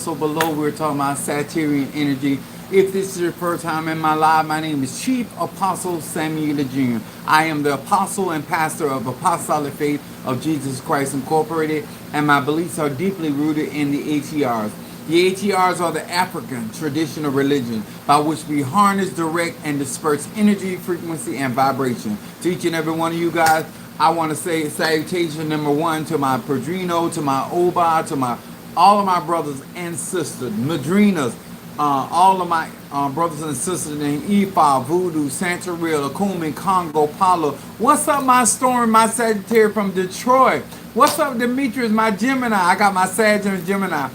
So below we're talking about Sagittarian energy. If this is your first time in my live, my name is Chief Apostle Samuel Jr. I am the apostle and pastor of Apostolic Faith of Jesus Christ Incorporated, and my beliefs are deeply rooted in the ATRs. The ATRs are the African traditional religion by which we harness, direct, and disperse energy, frequency, and vibration. To each and every one of you guys, I want to say salutation number one to my Padrino, to my Oba, to my all of my brothers and sisters, madrinas, all of my brothers and sisters in Ifa, Voodoo, Santeria, Akumi, Congo, Palo. What's up, my Storm, my Sagittarius from Detroit? What's up, Demetrius, my Gemini? I got my Sag and Gemini.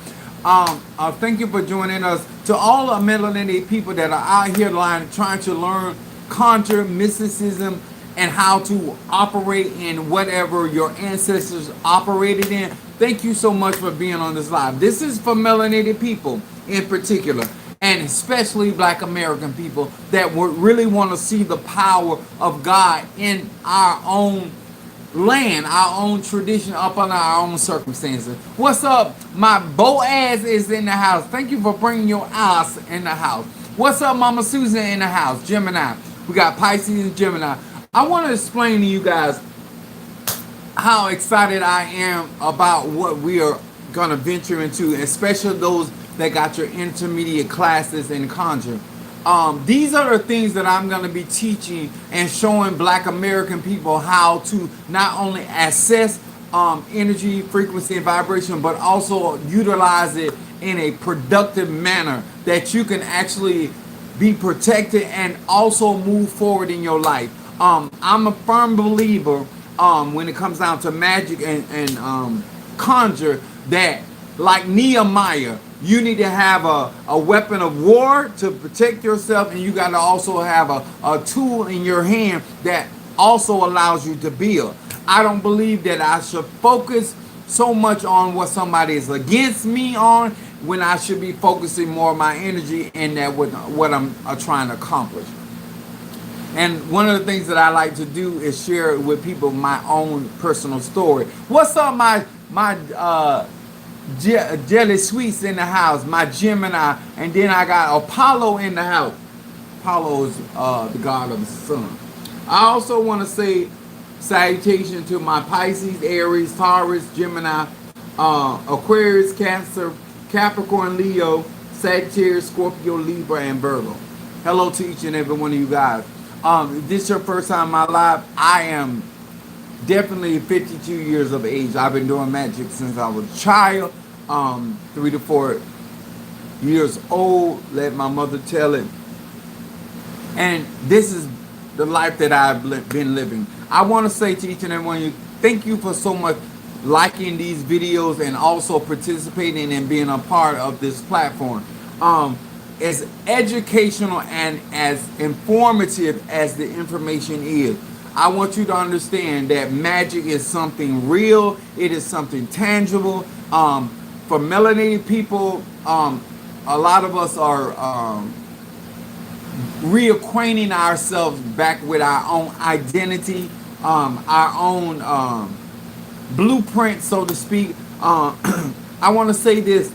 Thank you for joining us. To all the melanated people that are out here trying to learn conjure, mysticism, and how to operate in whatever your ancestors operated in. Thank you so much for being on this live. This is for melanated people in particular, and especially Black American people that would really want to see the power of God in our own land, our own tradition, up under our own circumstances. What's up? My Boaz is in the house. Thank you for bringing your ass in the house. What's up, Mama Susan in the house? Gemini. We got Pisces and Gemini. I want to explain to you guys how excited I am about what we are going to venture into, especially those that got your intermediate classes in conjure. These are the things that I'm going to be teaching and showing Black American people how to not only assess energy, frequency, and vibration, but also utilize it in a productive manner that you can actually be protected and also move forward in your life. I'm a firm believer when it comes down to magic and conjure that, like Nehemiah, you need to have a weapon of war to protect yourself, and you got to also have a tool in your hand that also allows you to build. I don't believe that I should focus so much on what somebody is against me on when I should be focusing more of my energy in that what I'm trying to accomplish. And one of the things that I like to do is share with people my own personal story. What's up, my Jelly Sweets in the house, my Gemini, and then I got Apollo in the house. Apollo is the god of the sun. I also want to say salutation to my Pisces, Aries, Taurus, Gemini, Aquarius, Cancer, Capricorn, Leo, Sagittarius, Scorpio, Libra, and Virgo. Hello to each and every one of you guys. If this is your first time in my life, I am definitely 52 years of age. I've been doing magic since I was a child, 3 to 4 years old. Let my mother tell it. And this is the life that I've been living. I want to say to each and every one of you, thank you for so much liking these videos and also participating and being a part of this platform. As educational and as informative as the information is, I want you to understand that magic is something real. It is something tangible. For melanated people, a lot of us are reacquainting ourselves back with our own identity, our own blueprint, so to speak. I want to say this,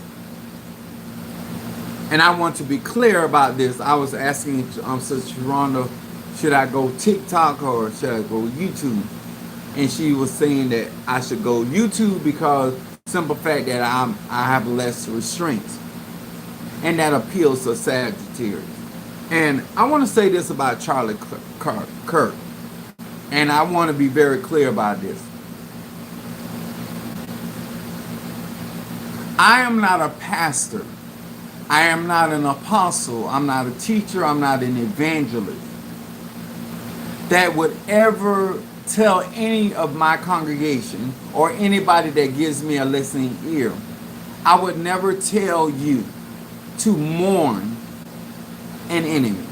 and I want to be clear about this. I was asking Sister Rhonda, should I go TikTok or should I go YouTube? And she was saying that I should go YouTube because simple fact that I have less restraints, and that appeals to Sagittarius. And I want to say this about Charlie Kirk, and I want to be very clear about this. I am not a pastor. I am not an apostle. I'm not a teacher. I'm not an evangelist that would ever tell any of my congregation or anybody that gives me a listening ear. I would never tell you to mourn an enemy.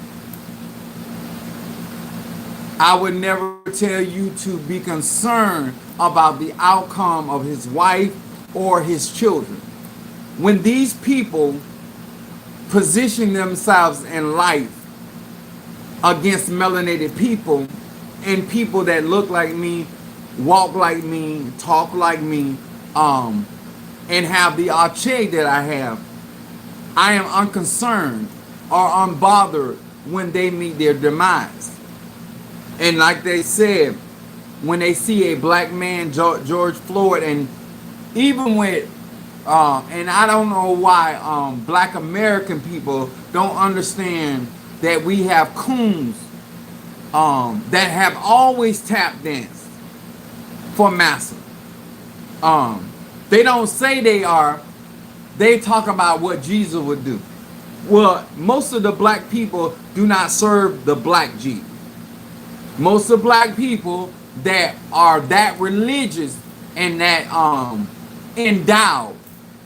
I would never tell you to be concerned about the outcome of his wife or his children. When these people position themselves in life against melanated people and people that look like me, walk like me, talk like me, and have the arche that I have, I am unconcerned or unbothered when they meet their demise. And like they said, when they see a black man, George Floyd, and even with, and I don't know why black American people don't understand that we have coons that have always tap danced for massa. They don't say they are. They talk about what Jesus would do. Well, most of the black people do not serve the black Jesus. Most of the black people that are that religious and that endowed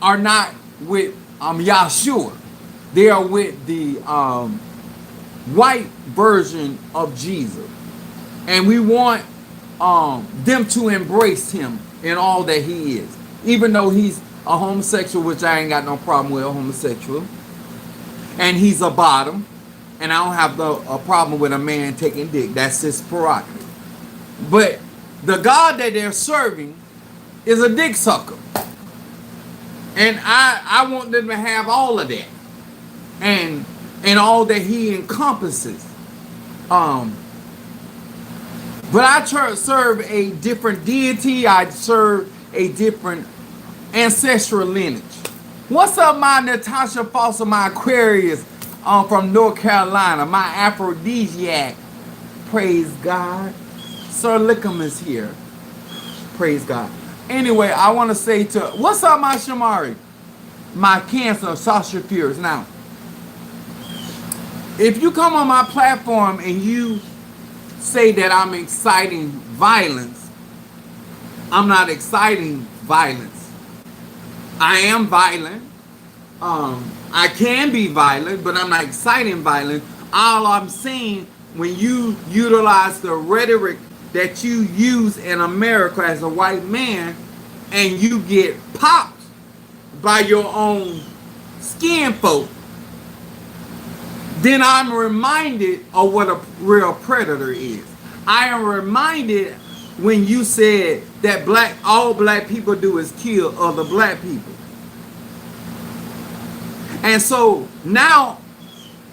are not with Yahshua. They are with the white version of Jesus. And we want them to embrace him in all that he is. Even though he's a homosexual, which I ain't got no problem with, a homosexual. And he's a bottom. And I don't have a problem with a man taking dick. That's his prerogative. But the God that they're serving is a dick sucker. And I want them to have all of that. And all that he encompasses. But I serve a different deity. I serve a different ancestral lineage. What's up, my Natasha Foster, my Aquarius from North Carolina, my aphrodisiac? Praise God. Sir Lickham is here. Praise God. Anyway, I want to say to, what's up, my Shamari? My Cancer, Sasha Fierce. Now, if you come on my platform and you say that I'm inciting violence, I'm not inciting violence. I am violent. I can be violent, but I'm not inciting violence. All I'm saying, when you utilize the rhetoric that you use in America as a white man, and you get popped by your own skin folk, then I'm reminded of what a real predator is. I am reminded when you said that all black people do is kill other black people. And so now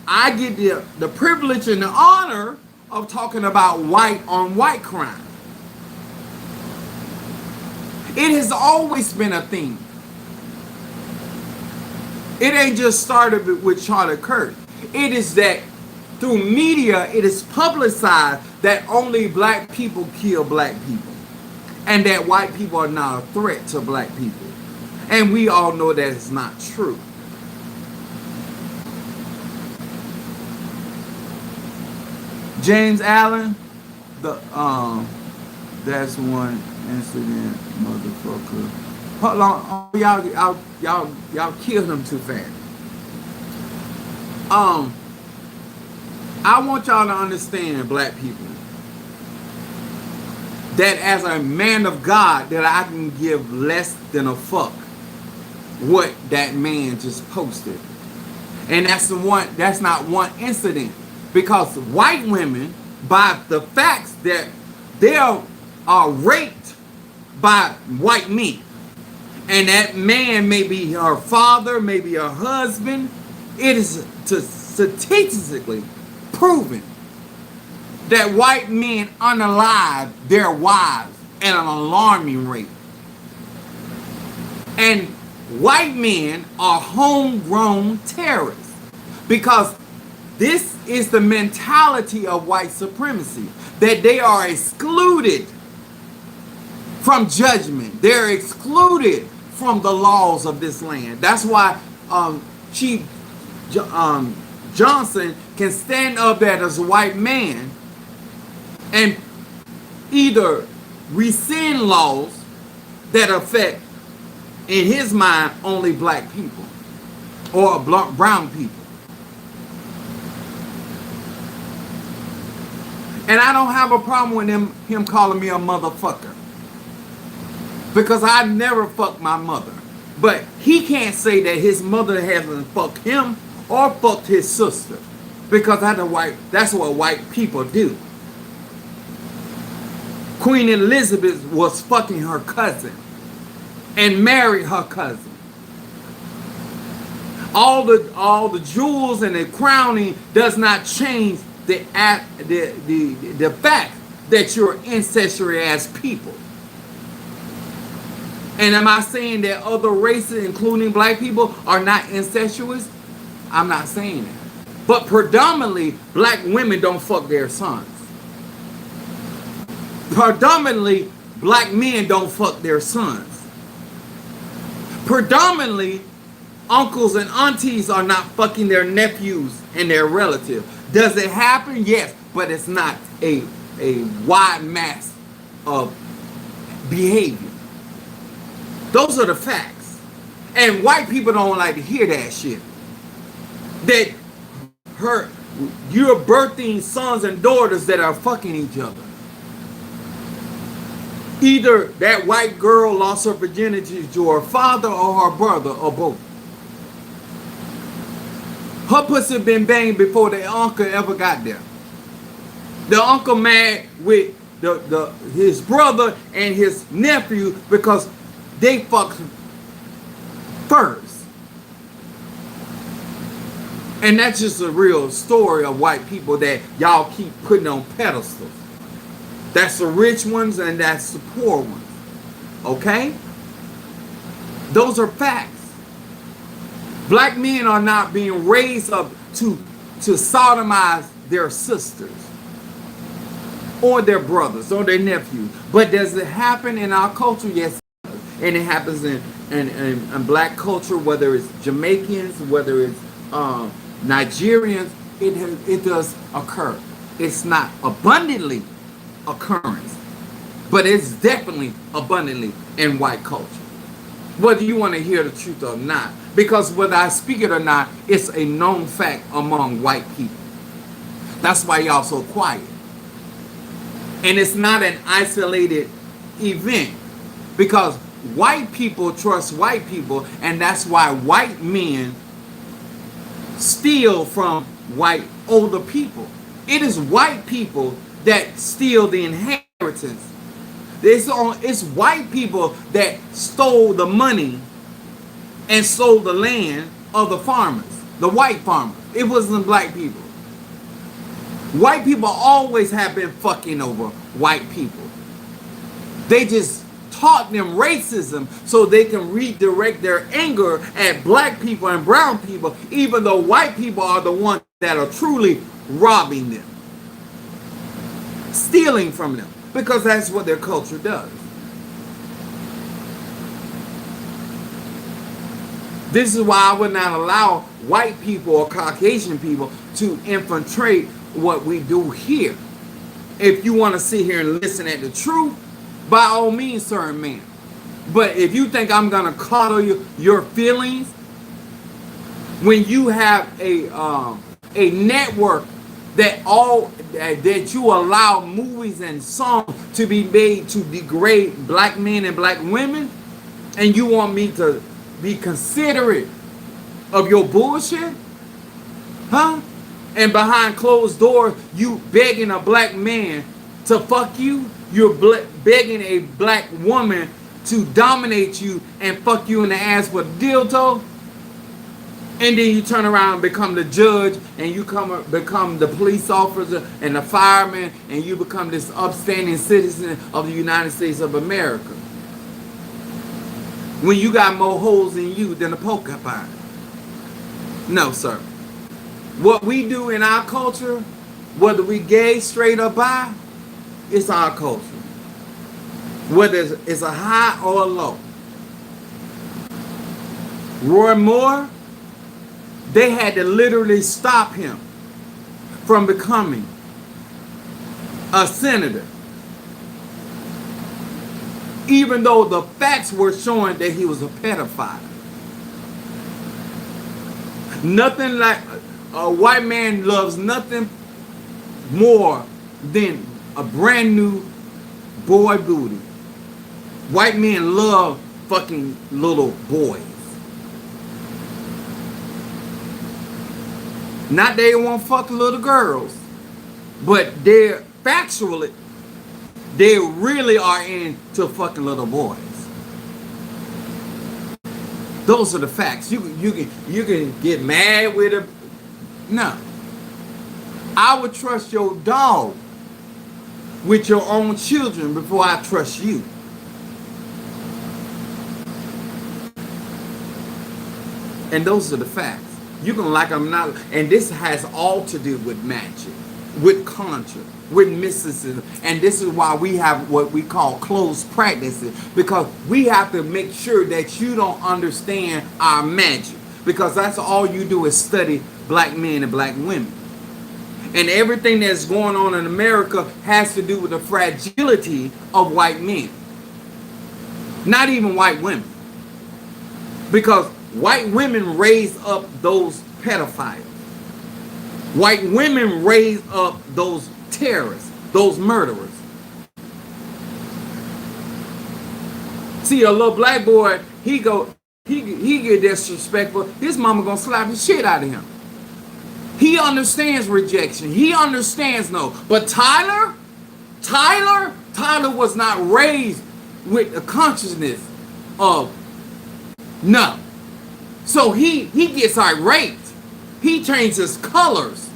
I get the privilege and the honor of talking about white on white crime. It has always been a thing. It ain't just started with Charlie Kirk. It is that through media, it is publicized that only black people kill black people. And that white people are not a threat to black people. And we all know that it's not true. James Allen, that's one incident, motherfucker. Hold on, y'all killed him too fast. I want y'all to understand, black people, that as a man of God, that I can give less than a fuck what that man just posted. And that's not one incident. Because white women, by the facts that they are raped by white men, and that man may be her father, maybe her husband, it is statistically proven that white men unalive their wives at an alarming rate. And white men are homegrown terrorists, because this is the mentality of white supremacy, that they are excluded from judgment. They're excluded from the laws of this land. That's why Chief Johnson can stand up there as a white man and either rescind laws that affect, in his mind, only black people or brown people. And I don't have a problem with him calling me a motherfucker, because I never fucked my mother. But he can't say that his mother hasn't fucked him or fucked his sister, because that's what white people do. Queen Elizabeth was fucking her cousin and married her cousin. All the jewels and the crowning does not change the fact that you're ancestry as people. And am I saying that other races, including black people, are not incestuous? I'm not saying that. But predominantly, black women don't fuck their sons. Predominantly, black men don't fuck their sons. Predominantly, uncles and aunties are not fucking their nephews and their relatives. Does it happen? Yes, but it's not a wide mass of behavior. Those are the facts. And white people don't like to hear that shit. That you're birthing sons and daughters that are fucking each other. Either that white girl lost her virginity to her father or her brother or both. Her pussy been banged before the uncle ever got there. The uncle mad with his brother and his nephew because they fucked first. And that's just a real story of white people that y'all keep putting on pedestals. That's the rich ones and that's the poor ones. Okay? Those are facts. Black men are not being raised up to sodomize their sisters or their brothers or their nephews. But does it happen in our culture? Yes. And it happens in black culture, whether it's Jamaicans, whether it's Nigerians, it does occur. It's not abundantly occurrence, but it's definitely abundantly in white culture. Whether you want to hear the truth or not. Because whether I speak it or not, it's a known fact among white people. That's why y'all so quiet. And it's not an isolated event. Because white people trust white people, and that's why white men steal from white older people. It is white people that steal the inheritance. It's white people that stole the money and sold the land of the farmers, the white farmers. It wasn't black people. White people always have been fucking over white people. They just taught them racism so they can redirect their anger at black people and brown people, even though white people are the ones that are truly robbing them, stealing from them, because that's what their culture does. This is why I would not allow white people or Caucasian people to infiltrate what we do here. If you want to sit here and listen at the truth, by all means, sir and ma'am. But if you think I'm going to coddle your feelings, when you have a network that you allow movies and songs to be made to degrade black men and black women, and you want me to be considerate of your bullshit? Huh? And behind closed doors, you begging a black man to fuck you? You're begging a black woman to dominate you and fuck you in the ass with a dildo? And then you turn around and become the judge, and you become the police officer and the fireman, and you become this upstanding citizen of the United States of America. When you got more holes in you than a porcupine. No, sir. What we do in our culture, whether we gay, straight, or bi, it's our culture. Whether it's a high or a low. Roy Moore, they had to literally stop him from becoming a senator. Even though the facts were showing that he was a pedophile. Nothing like a white man loves nothing more than a brand new boy booty. White men love fucking little boys. Not they won't fuck little girls, but they're factually, they really are into fucking little boys. Those are the facts. You can get mad with it. No. I would trust your dog with your own children before I trust you. And those are the facts. You can like them not, and this has all to do with magic, with conjure, with mysticism, and this is why we have what we call closed practices, because we have to make sure that you don't understand our magic, because that's all you do is study black men and black women. And everything that's going on in America has to do with the fragility of white men, not even white women, because white women raise up those pedophiles. White women raise up those terrorists, those murderers. See, a little black boy, he get disrespectful. His mama gonna slap the shit out of him. He understands rejection. He understands no. But Tyler was not raised with the consciousness of no. So he gets irate. He changes colors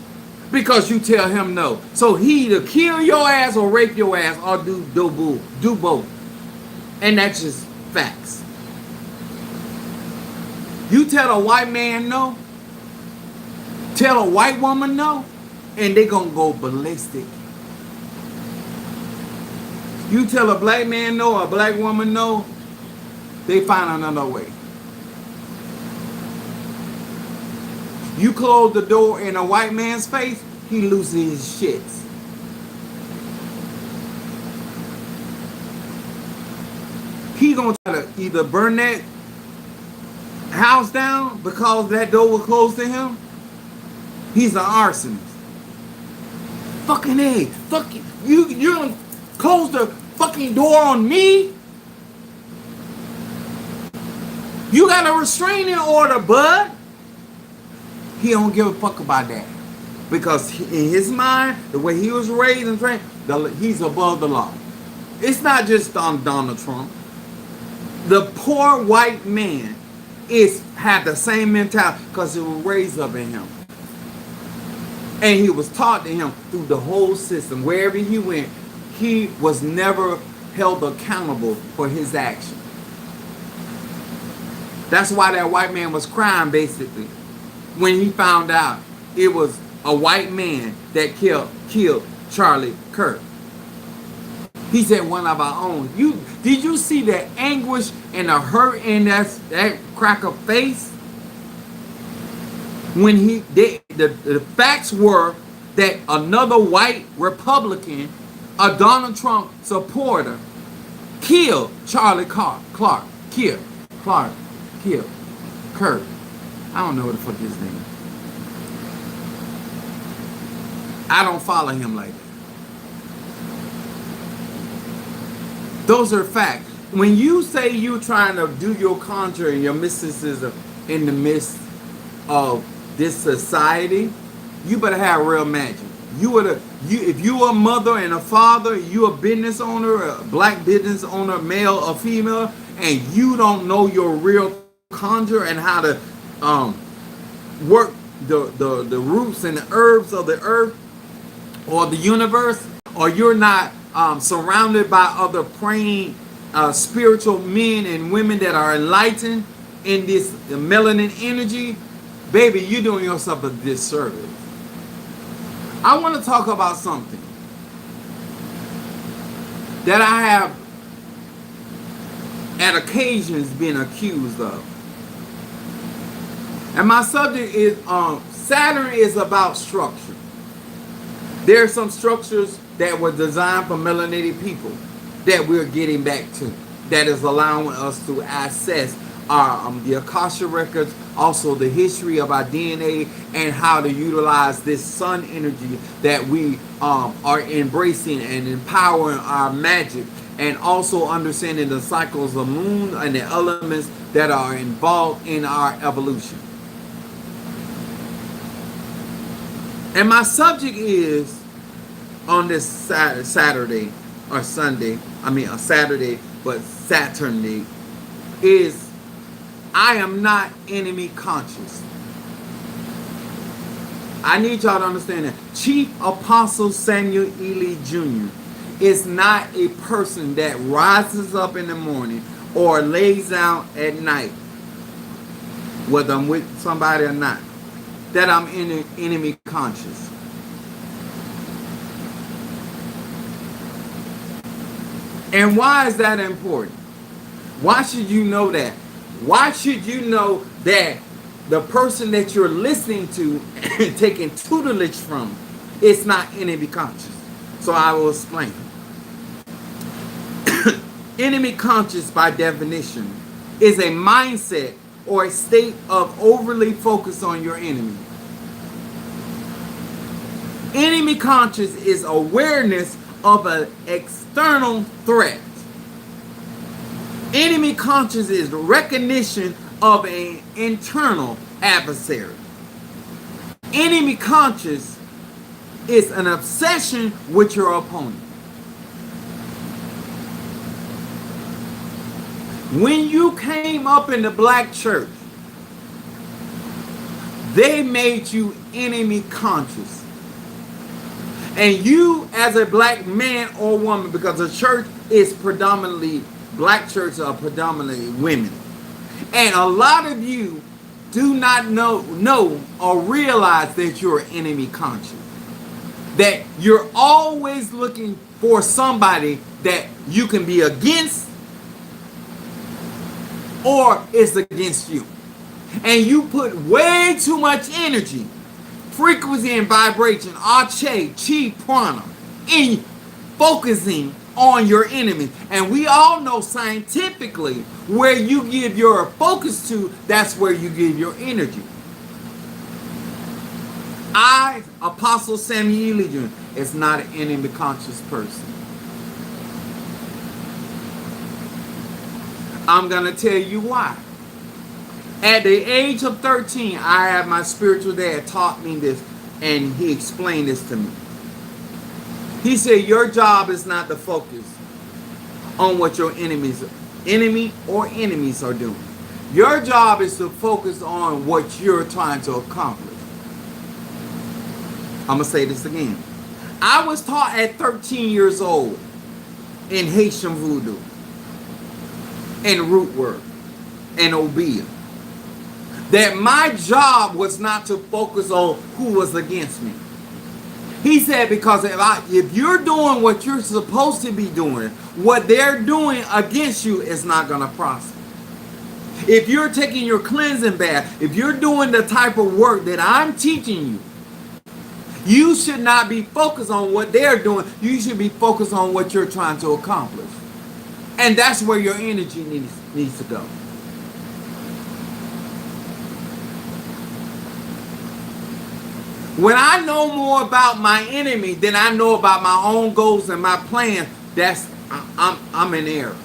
because you tell him no. So he either kill your ass or rape your ass or do both. And that's just facts. You tell a white man no, tell a white woman no, and they gonna go ballistic. You tell a black man no, a black woman no, they find another way. You close the door in a white man's face, he loses his shits. He gonna try to either burn that house down because that door was closed to him. He's an arsonist. Fucking A. Fucking you gonna close the fucking door on me? You got a restraining order, bud. He don't give a fuck about that. Because in his mind, the way he was raised and trained, he's above the law. It's not just on Donald Trump. The poor white man had the same mentality because it was raised up in him. And he was taught to him through the whole system. Wherever he went, he was never held accountable for his actions. That's why that white man was crying, basically, when he found out it was a white man that killed Charlie Kirk. He said, one of our own. Did you see the anguish and the hurt in that cracker face? When the facts were that another white Republican, a Donald Trump supporter, killed Charlie Clark. Killed Kirk. I don't know what the fuck his name is. I don't follow him like that. Those are facts. When you say you're trying to do your conjure and your mysticism in the midst of this society, you better have real magic. If you're a mother and a father, you're a business owner, a black business owner, male or female, and you don't know your real conjure and how to work the roots and the herbs of the earth or the universe, or you're not surrounded by other praying spiritual men and women that are enlightened in this melanin energy, baby, you're doing yourself a disservice. I want to talk about something that I have at occasions been accused of. And my subject is Saturn is about structure. There are some structures that were designed for melanated people that we're getting back to, that is allowing us to access our the Akasha records, also the history of our DNA, and how to utilize this sun energy that we are embracing and empowering our magic, and also understanding the cycles of moon and the elements that are involved in our evolution. And my subject is on this Saturday or Sunday, Saturday, but Saturday, is I am not enemy conscious. I need y'all to understand that. Chief Apostle Samuel Ely Jr. is not a person that rises up in the morning or lays down at night, whether I'm with somebody or not, that I'm enemy conscious. And why is that important? Why should you know that? Why should you know that the person that you're listening to and taking tutelage from is not enemy conscious? So I will explain. Enemy conscious, by definition, is a mindset or a state of overly focus on your enemy. Enemy conscious is awareness of an external threat. Enemy conscious is recognition of an internal adversary. Enemy conscious is an obsession with your opponent. When you came up in the black church, they made you enemy conscious. And you, as a black man or woman, because the church is predominantly, black churches are predominantly women. And a lot of you do not know or realize that you're enemy conscious. That you're always looking for somebody that you can be against or is against you. And you put way too much energy, frequency and vibration, arche, chi, prana, in focusing on your enemy. And we all know scientifically where you give your focus to, that's where you give your energy. I, Apostle Samuel Ely Jr., is not an enemy conscious person. I'm going to tell you why. At the age of 13, I had my spiritual dad taught me this, and he explained this to me. He said, your job is not to focus on what your enemy or enemies are doing. Your job is to focus on what you're trying to accomplish. I'm going to say this again. I was taught at 13 years old in Haitian voodoo, and root work, and Obeah, that my job was not to focus on who was against me. He said, because if you're doing what you're supposed to be doing, what they're doing against you is not going to prosper. If you're taking your cleansing bath, if you're doing the type of work that I'm teaching you, you should not be focused on what they're doing. You should be focused on what you're trying to accomplish. And that's where your energy needs to go. When I know more about my enemy than I know about my own goals and my plan, I'm in error.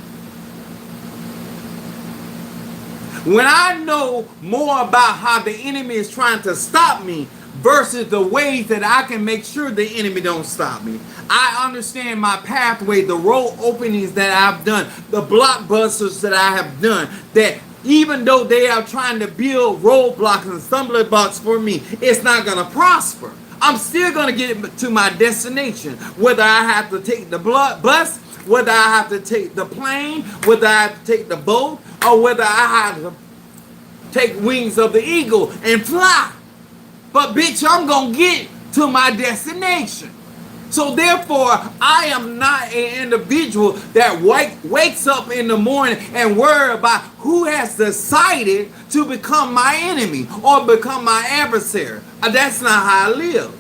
When I know more about how the enemy is trying to stop me versus the ways that I can make sure the enemy don't stop me, I understand my pathway, the road openings that I've done, the blockbusters that I have done, that even though they are trying to build roadblocks and stumbling blocks for me, it's not going to prosper. I'm still going to get to my destination, whether I have to take the bus, whether I have to take the plane, whether I have to take the boat, or whether I have to take wings of the eagle and fly. But bitch, I'm going to get to my destination. So therefore, I am not an individual that wakes up in the morning and worry about who has decided to become my enemy or become my adversary. That's not how I live.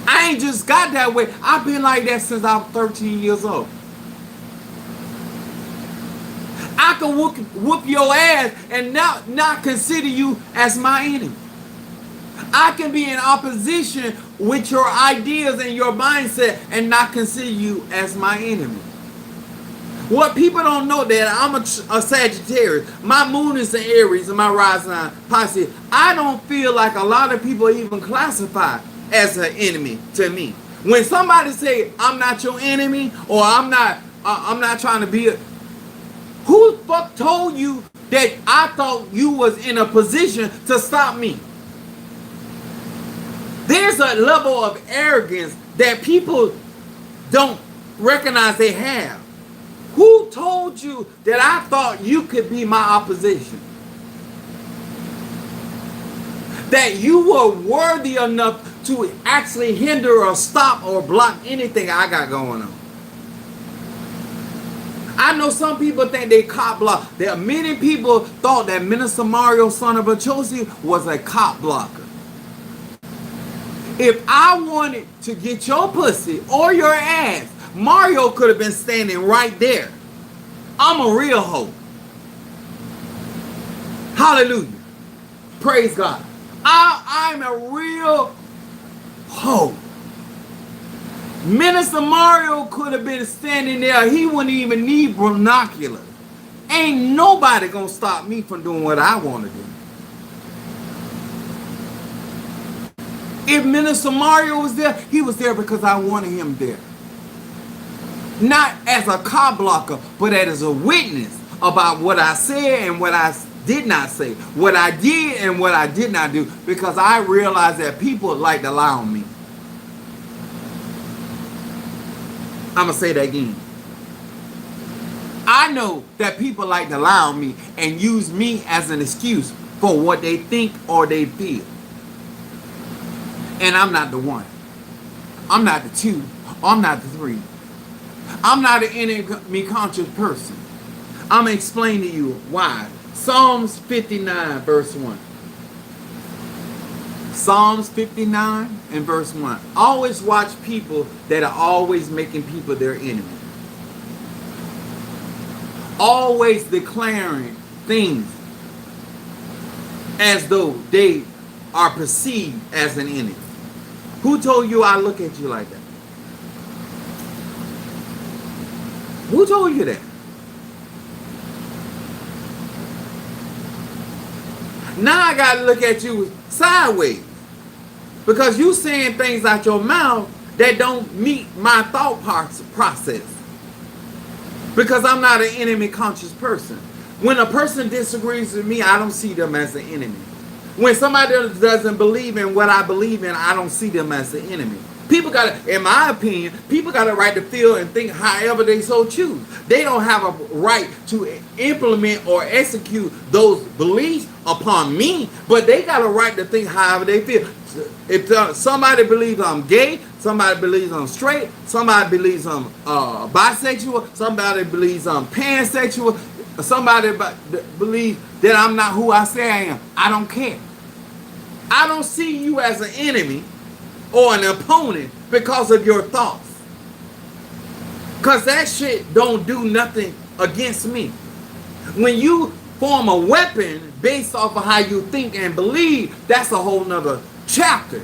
I ain't just got that way. I've been like that since I was 13 years old. I can whoop your ass and not consider you as my enemy. I can be in opposition with your ideas and your mindset and not consider you as my enemy. What people don't know that I'm a Sagittarius. My moon is in Aries and my rising sign Pisces. I don't feel like a lot of people even classify as an enemy to me. When somebody say I'm not your enemy or I'm not trying to be who the fuck told you that I thought you was in a position to stop me. There's a level of arrogance that people don't recognize they have. Who told you that I thought you could be my opposition? That you were worthy enough to actually hinder or stop or block anything I got going on. I know some people think they cop block. There are many people thought that Minister Mario, son of Achosi, was a cop blocker. If I wanted to get your pussy or your ass, Mario could have been standing right there. I'm a real hoe. Hallelujah. Praise God. I'm a real hoe. Minister Mario could have been standing there. He wouldn't even need binoculars. Ain't nobody gonna stop me from doing what I want to do. If Minister Mario was there, he was there because I wanted him there. Not as a cop blocker, but as a witness about what I said and what I did not say. What I did and what I did not do. Because I realized that people like to lie on me. I'm going to say that again. I know that people like to lie on me and use me as an excuse for what they think or they feel. And I'm not the one. I'm not the two. I'm not the three. I'm not an enemy conscious person. I'm going to explain to you why. Psalms 59 verse 1. Psalms 59 and verse 1. Always watch people that are always making people their enemy. Always declaring things as though they are perceived as an enemy. Who told you I look at you like that? Who told you that? Now I gotta look at you sideways. Because you saying things out your mouth that don't meet my thought process. Because I'm not an enemy conscious person. When a person disagrees with me, I don't see them as an enemy. When somebody doesn't believe in what I believe in, I don't see them as the enemy. People gotta, in my opinion, people got a right to feel and think however they so choose. They don't have a right to implement or execute those beliefs upon me, but they got a right to think however they feel. If somebody believes I'm gay, somebody believes I'm straight, somebody believes I'm bisexual, somebody believes I'm pansexual, somebody believes that I'm not who I say I am, I don't care. I don't see you as an enemy or an opponent because of your thoughts. Because that shit don't do nothing against me. When you form a weapon based off of how you think and believe, that's a whole nother chapter.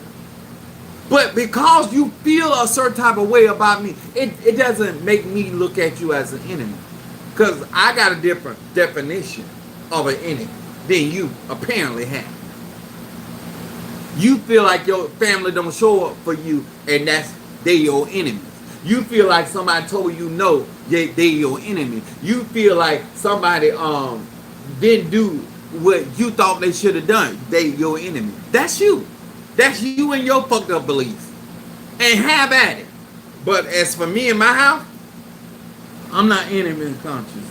But because you feel a certain type of way about me, it doesn't make me look at you as an enemy. Because I got a different definition of an enemy than you apparently have. You feel like your family don't show up for you and they your enemies. You feel like somebody told you no, they your enemy. You feel like somebody didn't do what you thought they should have done. They your enemy. That's you. That's you and your fucked up beliefs. And have at it. But as for me and my house, I'm not enemy conscious.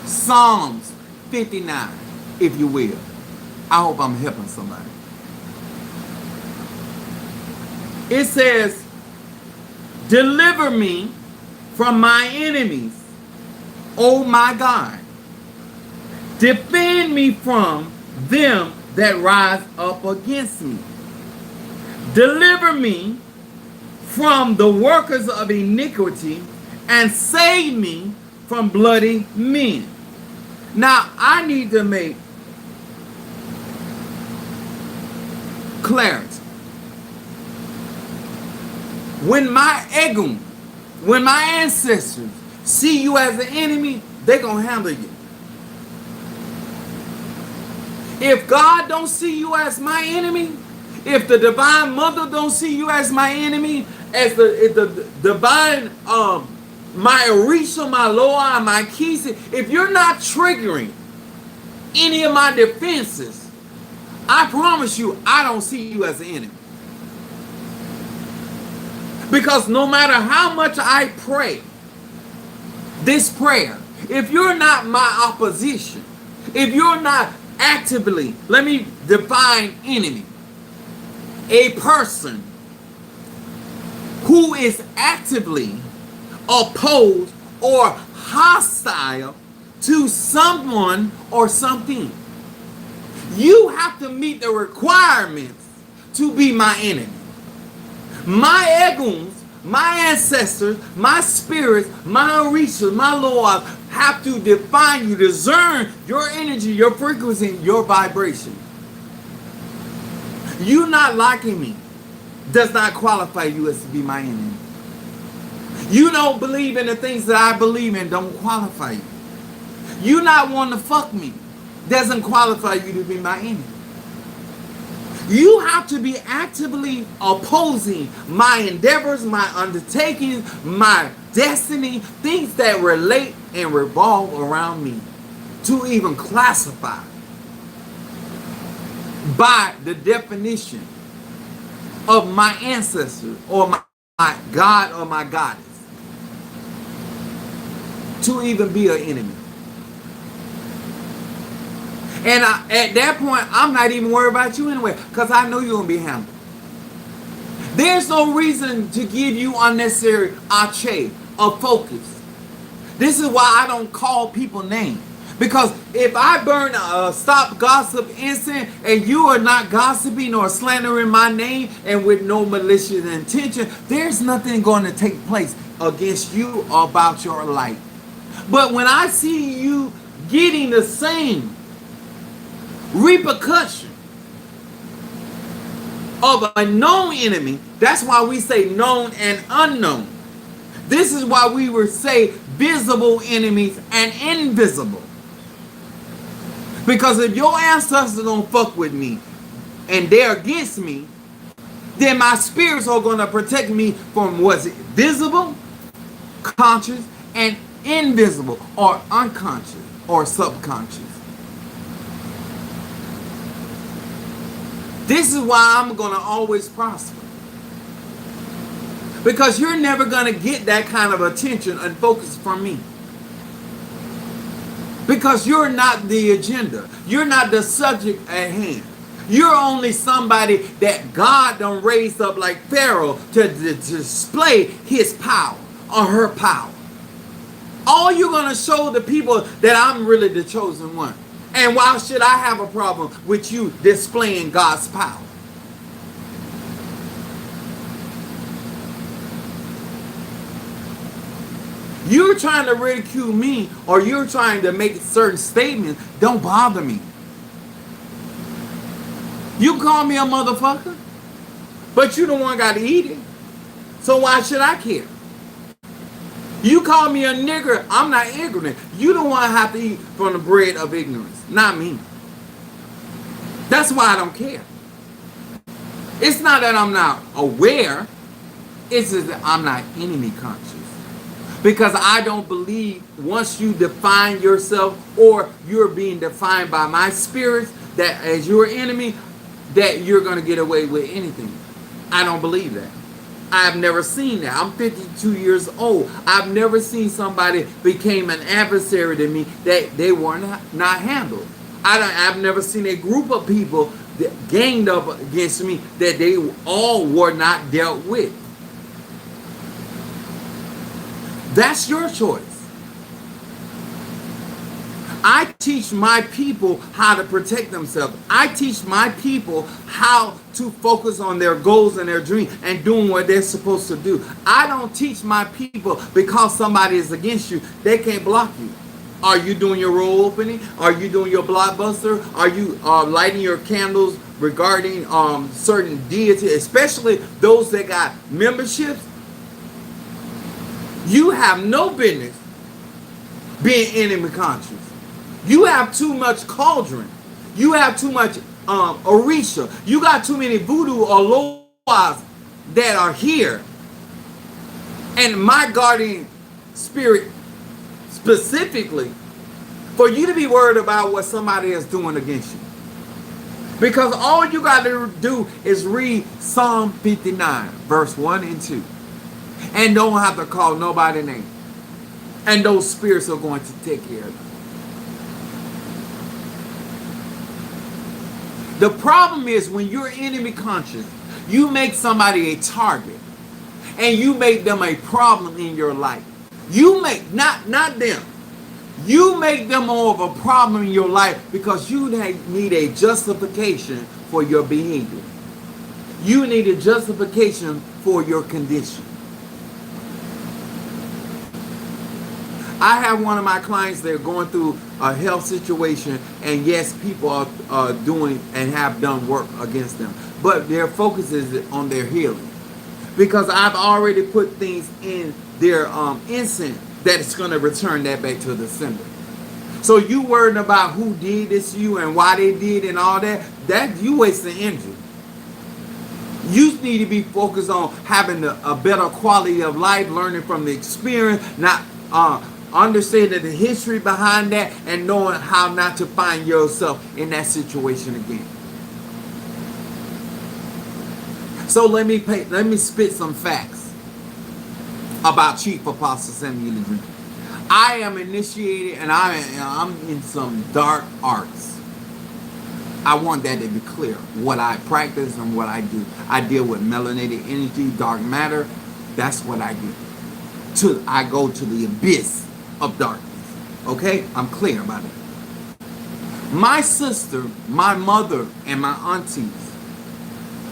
Psalms 59, if you will. I hope I'm helping somebody. It says, deliver me from my enemies, O my God. Defend me from them that rise up against me. Deliver me from the workers of iniquity and save me from bloody men. Now, I need to make clarity. When my Egum, when my ancestors see you as an enemy, they're going to handle you. If God don't see you as my enemy, if the divine mother don't see you as my enemy, as the divine my Orisha, my Loa, my Kisi, if you're not triggering any of my defenses, I promise you, I don't see you as an enemy. Because no matter how much I pray this prayer, if you're not my opposition, if you're not actively, let me define enemy, a person who is actively opposed or hostile to someone or something, you have to meet the requirements to be my enemy. My Eguns, my ancestors, my spirits, my Orishas, my Lords have to define you, discern your energy, your frequency, your vibration. You not liking me does not qualify you as to be my enemy. You don't believe in the things that I believe in don't qualify you. You not wanting to fuck me doesn't qualify you to be my enemy. You have to be actively opposing my endeavors, my undertakings, my destiny, things that relate and revolve around me to even classify by the definition of my ancestors or my God or my goddess to even be an enemy. And at that point, I'm not even worried about you anyway, because I know you're going to be handled. There's no reason to give you unnecessary ache or focus. This is why I don't call people names. Because if I burn a stop gossip incense and you are not gossiping or slandering my name and with no malicious intention, there's nothing going to take place against you or about your life. But when I see you getting the same repercussion of a known enemy, that's why we say known and unknown. This is why we would say visible enemies and invisible. Because if your ancestors don't fuck with me and they're against me, then my spirits are going to protect me from what's visible, conscious, and invisible, or unconscious, or subconscious. This is why I'm going to always prosper. Because you're never going to get that kind of attention and focus from me. Because you're not the agenda. You're not the subject at hand. You're only somebody that God done raised up like Pharaoh to display his power or her power. All you're going to show the people that I'm really the chosen one. And why should I have a problem with you displaying God's power? You're trying to ridicule me or you're trying to make certain statements, don't bother me. You call me a motherfucker, but you the one got to eat it. So why should I care? You call me a nigger, I'm not ignorant. You the one have to eat from the bread of ignorance, not me. That's why I don't care. It's not that I'm not aware, it's just that I'm not enemy conscious. Because I don't believe once you define yourself or you're being defined by my spirits that as your enemy, that you're going to get away with anything. I don't believe that. I've never seen that. I'm 52 years old. I've never seen somebody became an adversary to me that they were not handled. I've never seen a group of people that ganged up against me that they all were not dealt with. That's your choice. I teach my people how to protect themselves. I teach my people how to focus on their goals and their dreams and doing what they're supposed to do. I don't teach my people because somebody is against you, they can't block you. Are you doing your roll opening? Are you doing your blockbuster? Are you lighting your candles regarding certain deities, especially those that got memberships? You have no business being enemy conscious. You have too much cauldron. You have too much Orisha. You got too many voodoo or loas that are here. And my guardian spirit specifically for you to be worried about what somebody is doing against you. Because all you got to do is read Psalm 59, verse 1 and 2. And don't have to call nobody name. And those spirits are going to take care of them. The problem is when you're enemy conscious, you make somebody a target. And you make them a problem in your life. You make, not them. You make them more of a problem in your life because you need a justification for your behavior. You need a justification for your condition. I have one of my clients, they're going through a health situation, and yes, people are doing and have done work against them. But their focus is on their healing. Because I've already put things in their instant that it's going to return that back to the sender. So you worrying about who did this to you and why they did and all that, you wasting energy. You need to be focused on having a better quality of life, learning from the experience, not understanding the history behind that, and knowing how not to find yourself in that situation again. So let me spit some facts about Chief Apostle Samuel L. Green. I am initiated and I'm in some dark arts. I want that to be clear. What I practice and what I do. I deal with melanated energy, dark matter. That's what I do. I go to the abyss of darkness. Okay? I'm clear about it. My sister, my mother, and my aunties,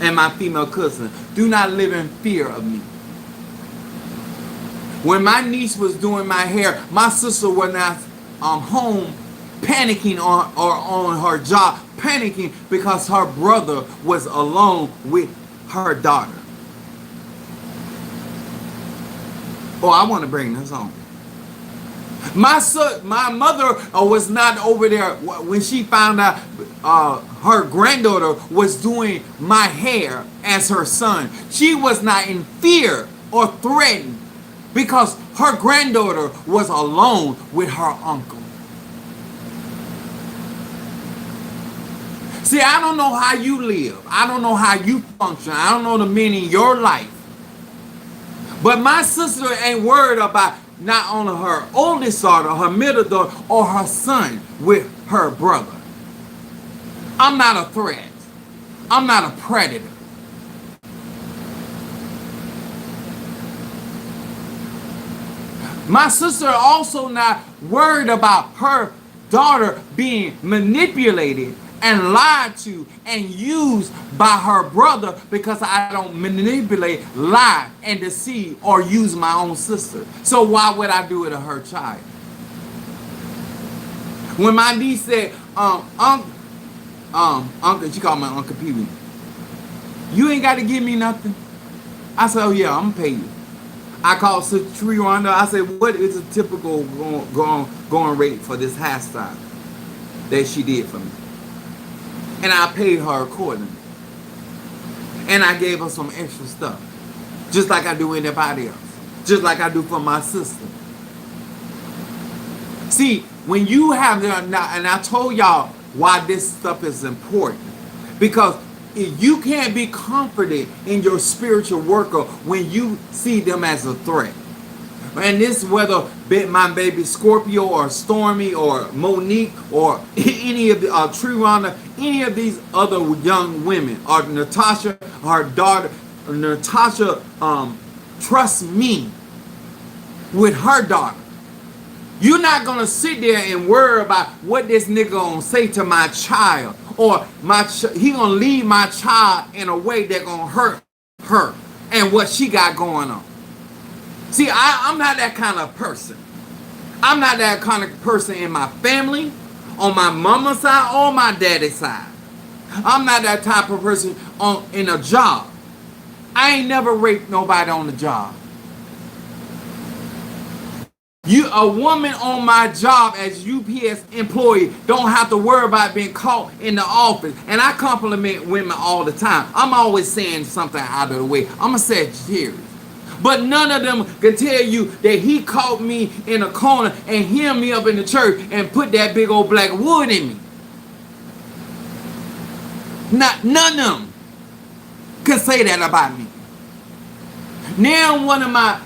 and my female cousin do not live in fear of me. When my niece was doing my hair, my sister was not home panicking on her job, panicking because her brother was alone with her daughter. Oh, I want to bring this home. My mother was not over there when she found out her granddaughter was doing my hair as her son. She was not in fear or threatened because her granddaughter was alone with her uncle. See, I don't know how you live. I don't know how you function. I don't know the meaning of your life. But my sister ain't worried about not only her oldest daughter, her middle daughter, or her son with her brother. I'm not a threat. I'm not a predator. My sister also not worried about her daughter being manipulated and lied to and used by her brother, because I don't manipulate, lie, and deceive or use my own sister. So why would I do it to her child? When my niece said, Uncle, she called my Uncle Pee Wee, you ain't got to give me nothing. I said, oh yeah, I'm going to pay you. I called Sister Rwanda. I said, what is a typical going rate for this hairstyle that she did for me? And I paid her accordingly. And I gave her some extra stuff. Just like I do anybody else. Just like I do for my sister. See, when you have, and I told y'all why this stuff is important. Because you can't be comforted in your spiritual worker when you see them as a threat. And this, whether my baby Scorpio or Stormy or Monique or any of the Triwana, any of these other young women, or Natasha, her daughter, Natasha trusts me with her daughter. You're not going to sit there and worry about what this nigga going to say to my child. Or he going to lead my child in a way that going to hurt her and what she got going on. See, I'm not that kind of person. I'm not that kind of person in my family, on my mama's side, or my daddy's side. I'm not that type of person in a job. I ain't never raped nobody on the job. A woman on my job as UPS employee don't have to worry about being caught in the office. And I compliment women all the time. I'm always saying something out of the way. I'm a Sagittarius. But none of them can tell you that he caught me in a corner and hemmed me up in the church and put that big old black wood in me. None of them can say that about me. Now one of my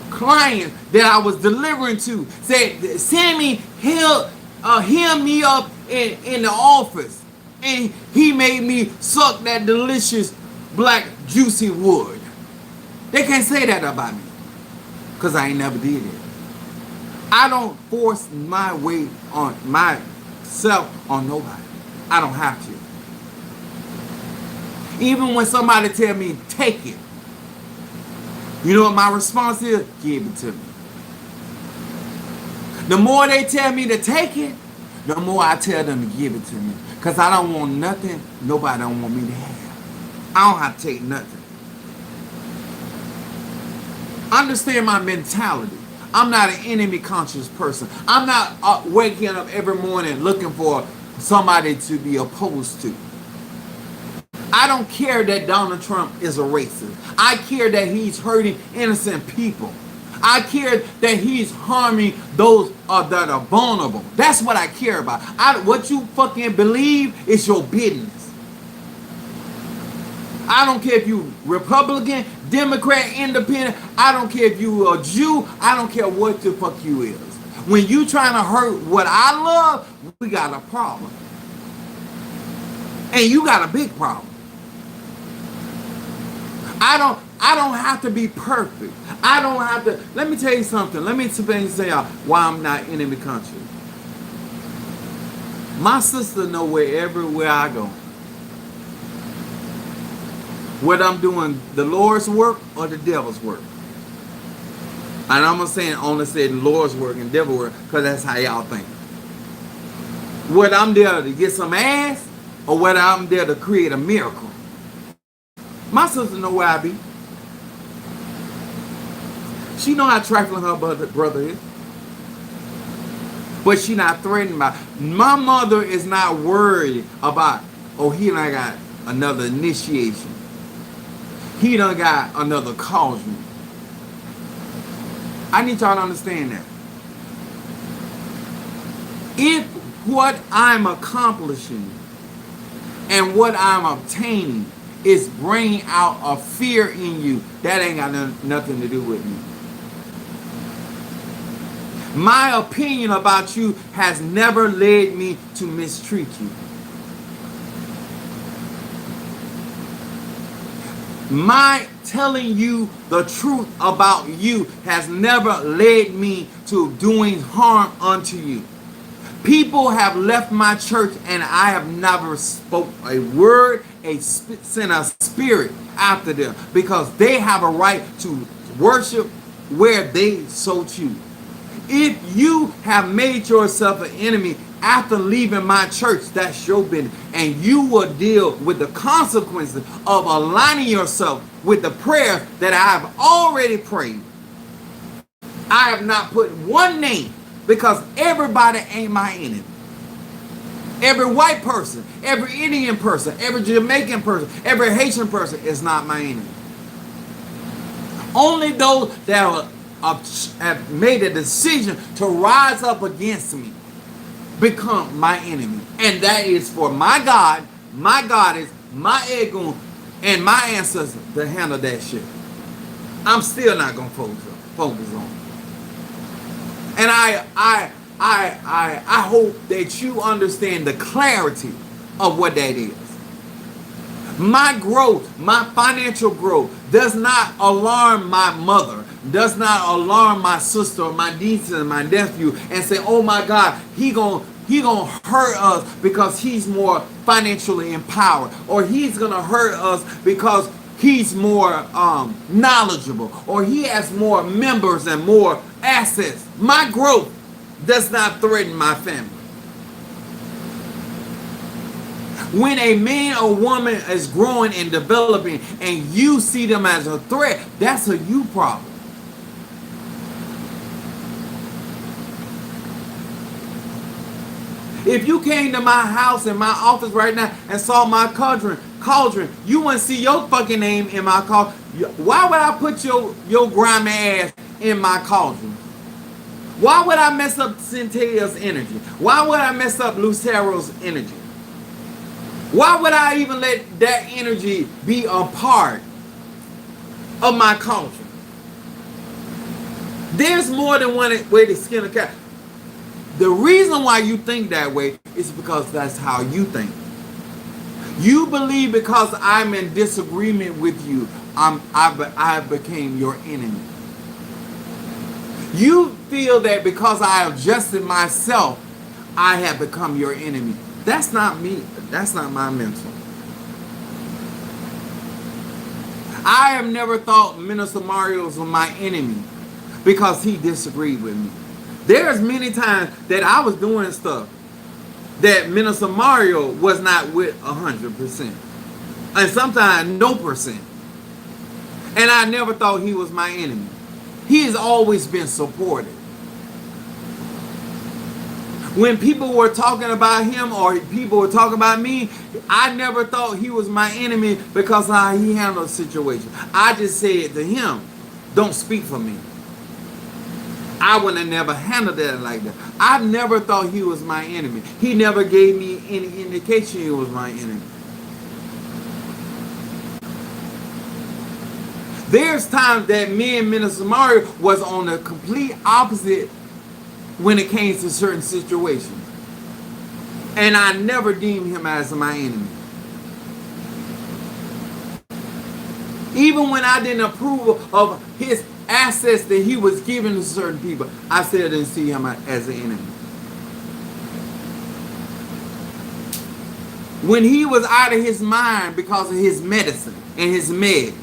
clients that I was delivering to said, Sammy hemmed me up in the office, and he made me suck that delicious black juicy wood. They can't say that about me, because I ain't never did it. I don't force my weight on myself on nobody. I don't have to. Even when somebody tell me, take it, you know what my response is? Give it to me. The more they tell me to take it, the more I tell them to give it to me. Because I don't want nothing nobody don't want me to have. I don't have to take nothing. Understand my mentality. I'm not an enemy conscious person. I'm not waking up every morning looking for somebody to be opposed to. I don't care that Donald Trump is a racist. I care that he's hurting innocent people. I care that he's harming those that are vulnerable. That's what I care about. What you fucking believe is your business. I don't care if you Republican, Democrat, Independent. I don't care if you a Jew. I don't care what the fuck you is. When you trying to hurt what I love, we got a problem. And you got a big problem. I don't have to be perfect. I don't have to. Let me tell you something. Let me say why I'm not enemy conscious. My sister know everywhere I go, whether I'm doing the Lord's work or the devil's work. And I'm only saying Lord's work and devil's work because that's how y'all think. Whether I'm there to get some ass or whether I'm there to create a miracle. My sister know where I be. She know how trifling her brother is. But she not threatened by. My mother is not worried about, he done got another initiation. He done got another cauldron. I need y'all to understand that. If what I'm accomplishing and what I'm obtaining is bringing out a fear in you, that ain't got nothing to do with me. My opinion about you has never led me to mistreat you. My telling you the truth about you has never led me to doing harm unto you. People have left my church and I have never spoke a word, sent a spirit after them, because they have a right to worship where they so choose. If you have made yourself an enemy after leaving my church, that's your business, and you will deal with the consequences of aligning yourself with the prayer that I have already prayed. I have not put one name, because everybody ain't my enemy. Every white person, every Indian person, every Jamaican person, every Haitian person is not my enemy. Only those that have made a decision to rise up against me become my enemy. And that is for my God, my goddess, my Egun, and my ancestors to handle that shit. I'm still not going to focus on it. And I hope that you understand the clarity of what that is. My growth, my financial growth does not alarm my mother, does not alarm my sister or my niece and my nephew and say, oh my God, he gonna hurt us because he's more financially empowered, or he's gonna hurt us because he's more knowledgeable, or he has more members and more assets. My growth does not threaten my family. When a man or woman is growing and developing and you see them as a threat, that's a you problem. If you came to my house in my office right now and saw my cauldron, you wouldn't see your fucking name in my cauldron. Why would I put your grimy ass in my cauldron? Why would I mess up Cynthia's energy? Why would I mess up Lucero's energy? Why would I even let that energy be a part of my cauldron? There's more than one way to skin a cat. The reason why you think that way is because that's how you think. You believe because I'm in disagreement with you, I became your enemy. You feel that because I adjusted myself, I have become your enemy. That's not me. That's not my mental. I have never thought Minister Mario was my enemy because he disagreed with me. There's many times that I was doing stuff that Minister Mario was not with 100%. And sometimes no percent. And I never thought he was my enemy. He has always been supportive. When people were talking about him or people were talking about me, I never thought he was my enemy because of how he handled the situation. I just said to him, don't speak for me. I would have never handled that like that. I never thought he was my enemy. He never gave me any indication he was my enemy. There's times that me and Minister Mario was on the complete opposite when it came to certain situations. And I never deemed him as my enemy. Even when I didn't approve of his assets that he was giving to certain people, I still didn't see him as an enemy. When he was out of his mind because of his medicine and his meds,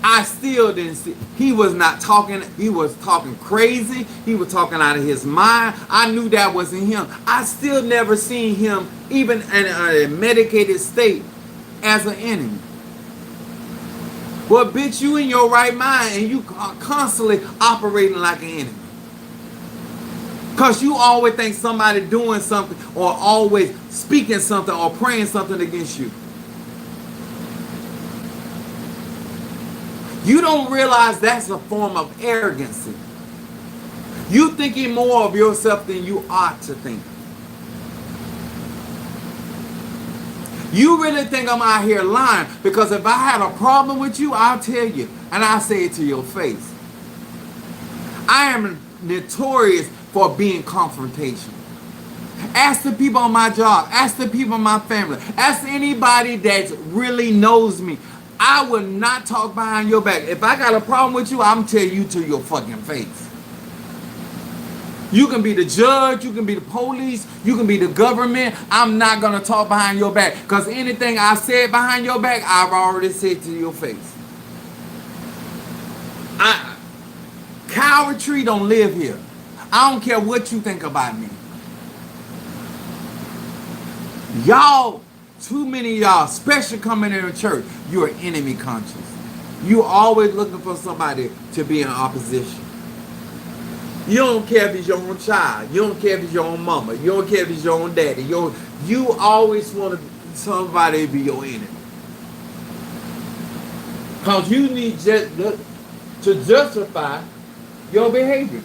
I still didn't see. He was not talking. He was talking crazy. He was talking out of his mind. I knew that wasn't him. I still never seen him, even in a medicated state, as an enemy. Well, bitch, you in your right mind and you are constantly operating like an enemy. Because you always think somebody doing something or always speaking something or praying something against you. You don't realize that's a form of arrogancy. You thinking more of yourself than you ought to think. You really think I'm out here lying? Because if I had a problem with you, I'll tell you. And I'll say it to your face. I am notorious for being confrontational. Ask the people on my job. Ask the people in my family. Ask anybody that really knows me. I will not talk behind your back. If I got a problem with you, I'm telling you to your fucking face. You can be the judge, you can be the police, you can be the government. I'm not going to talk behind your back. Because anything I said behind your back, I've already said to your face. Cowardry don't live here. I don't care what you think about me. Y'all, too many of y'all, especially coming into church, you're enemy conscious. You're always looking for somebody to be in opposition. You don't care if it's your own child. You don't care if it's your own mama. You don't care if it's your own daddy. You always want somebody to be your enemy. Because you need to justify your behavior.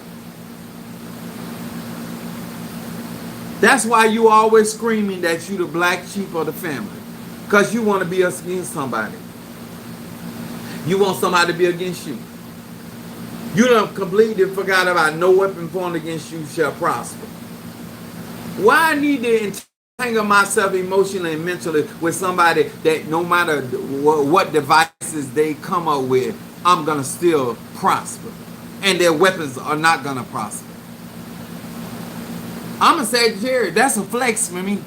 That's why you always screaming that you the black sheep of the family. Because you want to be against somebody. You want somebody to be against you. You done completely forgot about no weapon formed against you shall prosper. Why I need to entangle myself emotionally and mentally with somebody that no matter what devices they come up with, I'm going to still prosper. And their weapons are not going to prosper. I'm a Sagittarius. That's a flex for me.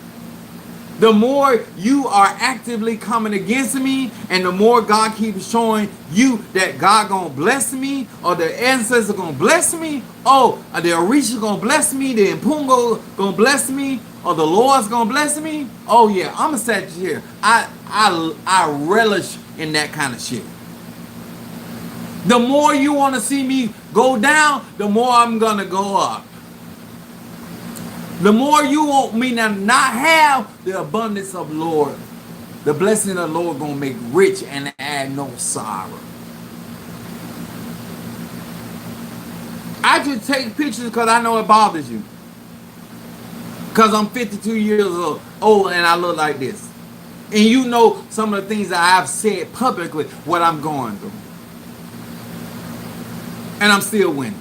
The more you are actively coming against me, and the more God keeps showing you that God gonna bless me, or the ancestors gonna bless me, the Orisha gonna bless me, the Impungo gonna bless me, or the Lord's gonna bless me. Oh yeah, I'm a Sagittarius. I relish in that kind of shit. The more you want to see me go down, the more I'm gonna go up. The more you want me to not have the abundance of Lord, the blessing of the Lord gonna make rich and add no sorrow. I just take pictures because I know it bothers you. Because I'm 52 years old and I look like this. And you know some of the things that I've said publicly, what I'm going through. And I'm still winning.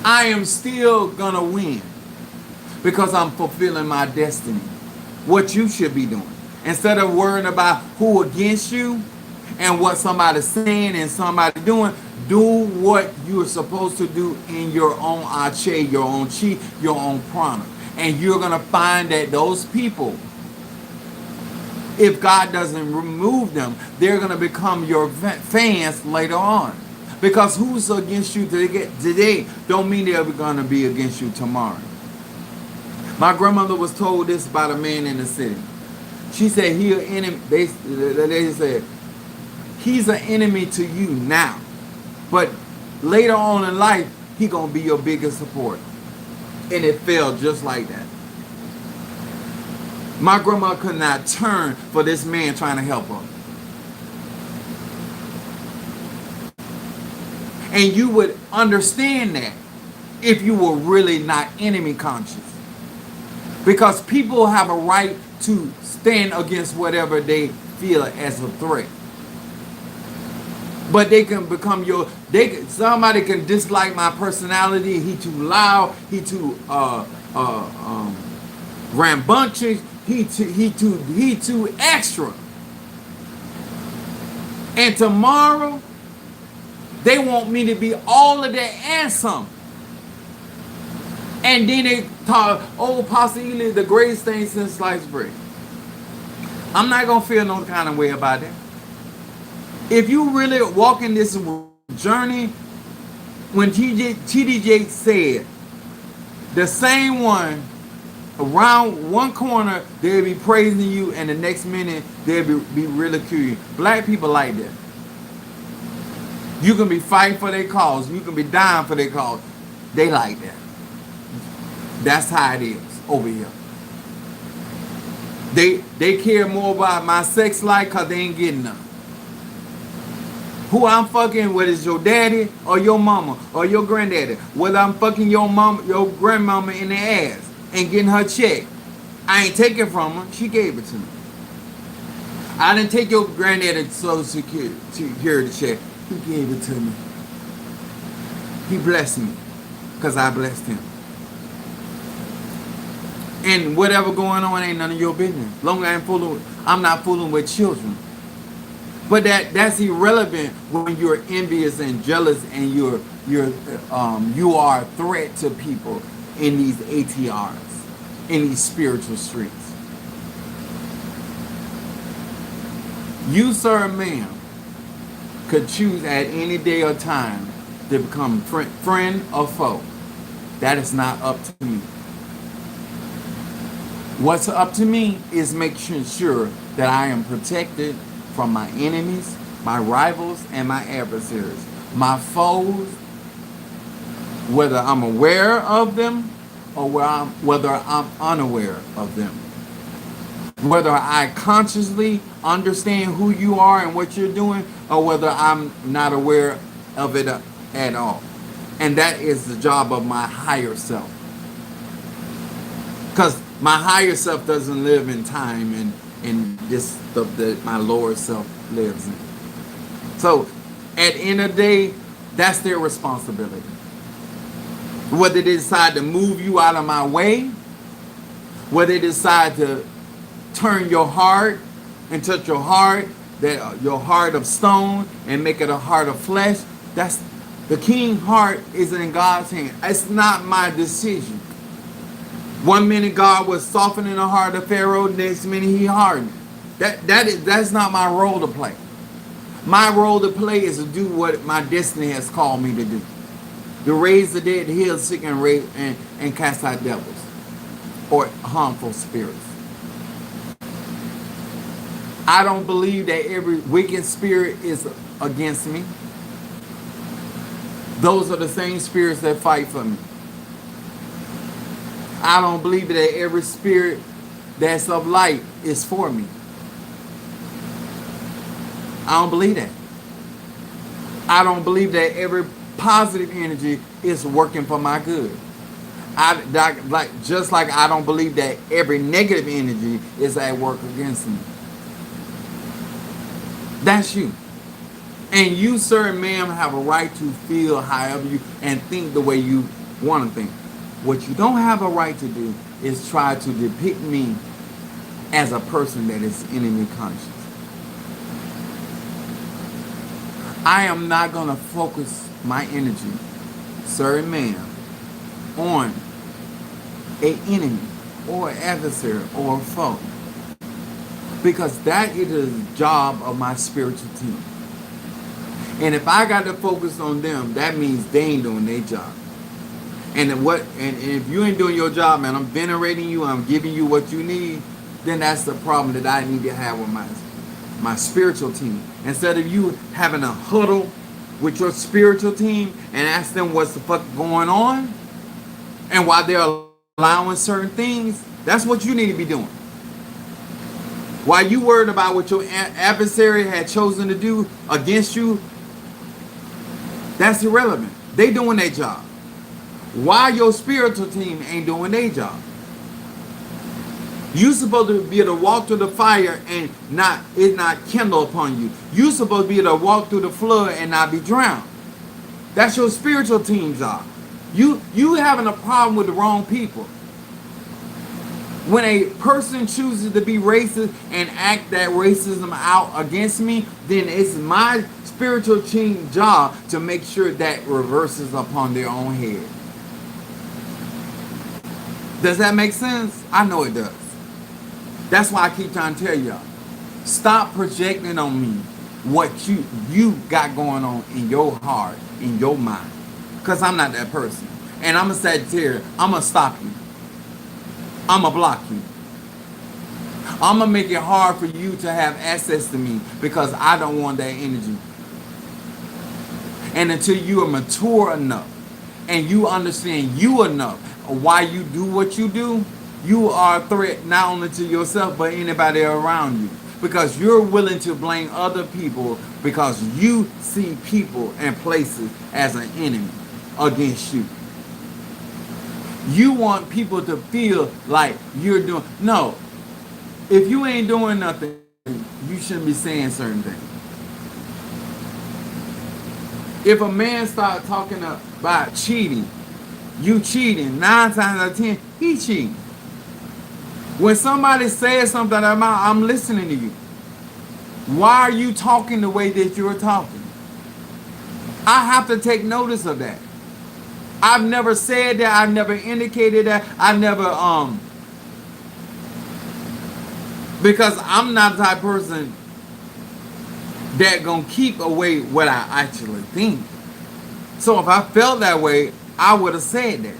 I am still gonna win because I'm fulfilling my destiny. What you should be doing. Instead of worrying about who against you and what somebody's saying and somebody doing, do what you're supposed to do in your own ache, your own chi, your own prana. And you're gonna find that those people, if God doesn't remove them, they're gonna become your fans later on. Because who's against you today don't mean they're going to be against you tomorrow. My grandmother was told this about a man in the city. She said, he an enemy. They said, he's an enemy to you now. But later on in life, he going to be your biggest supporter. And it fell just like that. My grandma could not turn for this man trying to help her. And you would understand that if you were really not enemy conscious. Because people have a right to stand against whatever they feel as a threat. But they can become somebody can dislike my personality. He too loud. He too rambunctious. He too extra. And tomorrow, they want me to be all of that and some. And then they talk, oh, Pastor Ely, the greatest thing since sliced bread. I'm not going to feel no kind of way about that. If you really walking this journey, when T.D. Jakes said, the same one, around one corner, they'll be praising you, and the next minute, they'll be ridiculing you. Black people like that. You can be fighting for their cause. You can be dying for their cause. They like that. That's how it is over here. They care more about my sex life because they ain't getting none. Who I'm fucking, whether it's your daddy or your mama or your granddaddy, whether I'm fucking your mom, your grandmama in the ass and getting her check, I ain't taking from her. She gave it to me. I didn't take your granddaddy's Social Security check. He gave it to me. He blessed me because I blessed him. And whatever going on ain't none of your business. Long as I'm not fooling with children. But that's irrelevant when you're envious and jealous and you are a threat to people in these ATRs, in these spiritual streets. You, sir, ma'am, could choose at any day or time to become friend or foe. That is not up to me. What's up to me is making sure that I am protected from my enemies, my rivals, and my adversaries. My foes, whether I'm aware of them or whether I'm unaware of them. Whether I consciously understand who you are and what you're doing, or whether I'm not aware of it at all. And that is the job of my higher self. Because my higher self doesn't live in time and this stuff that my lower self lives in. So at the end of the day, that's their responsibility. Whether they decide to move you out of my way, whether they decide to turn your heart and touch your heart, your heart of stone, and make it a heart of flesh, that's the king's heart is in God's hand. It's not my decision. One minute God was softening the heart of Pharaoh, next minute he hardened. That's not my role to play. My role to play is to do what my destiny has called me to do. To raise the dead, to heal the sick, and cast out devils or harmful spirits. I don't believe that every wicked spirit is against me. Those are the same spirits that fight for me. I don't believe that every spirit that's of light is for me. I don't believe that. I don't believe that every positive energy is working for my good. Just like I don't believe that every negative energy is at work against me. That's you. And you, sir and ma'am, have a right to feel however you and think the way you want to think. What you don't have a right to do is try to depict me as a person that is enemy conscious. I am not going to focus my energy, sir and ma'am, on an enemy or an adversary or a foe. Because that is the job of my spiritual team. And if I got to focus on them, that means they ain't doing their job. And if you ain't doing your job, man, I'm venerating you, I'm giving you what you need, then that's the problem that I need to have with my spiritual team. Instead of you having a huddle with your spiritual team and ask them what's the fuck going on and why they're allowing certain things, that's what you need to be doing. While you worried about what your adversary had chosen to do against you, that's irrelevant. They doing their job. Why your spiritual team ain't doing their job? You supposed to be able to walk through the fire and it not kindle upon you. You supposed to be able to walk through the flood and not be drowned. That's your spiritual team's job. You having a problem with the wrong people. When a person chooses to be racist and act that racism out against me, then it's my spiritual team job to make sure that reverses upon their own head. Does that make sense? I know it does. That's why I keep trying to tell y'all, stop projecting on me what you got going on in your heart, in your mind. Because I'm not that person. And I'm a Sagittarius. I'm going to stop you. I'm going to block you. I'm going to make it hard for you to have access to me because I don't want that energy. And until you are mature enough and you understand you enough why you do what you do, you are a threat not only to yourself but anybody around you. Because you're willing to blame other people because you see people and places as an enemy against you. You want people to feel like you're doing... No. If you ain't doing nothing, you shouldn't be saying certain things. If a man starts talking about cheating, you cheating, 9 times out of 10, he cheating. When somebody says something about, I'm listening to you. Why are you talking the way that you're talking? I have to take notice of that. I've never said that. I've never indicated that. I never, because I'm not the type of person that gonna keep away what I actually think. So if I felt that way, I would have said that.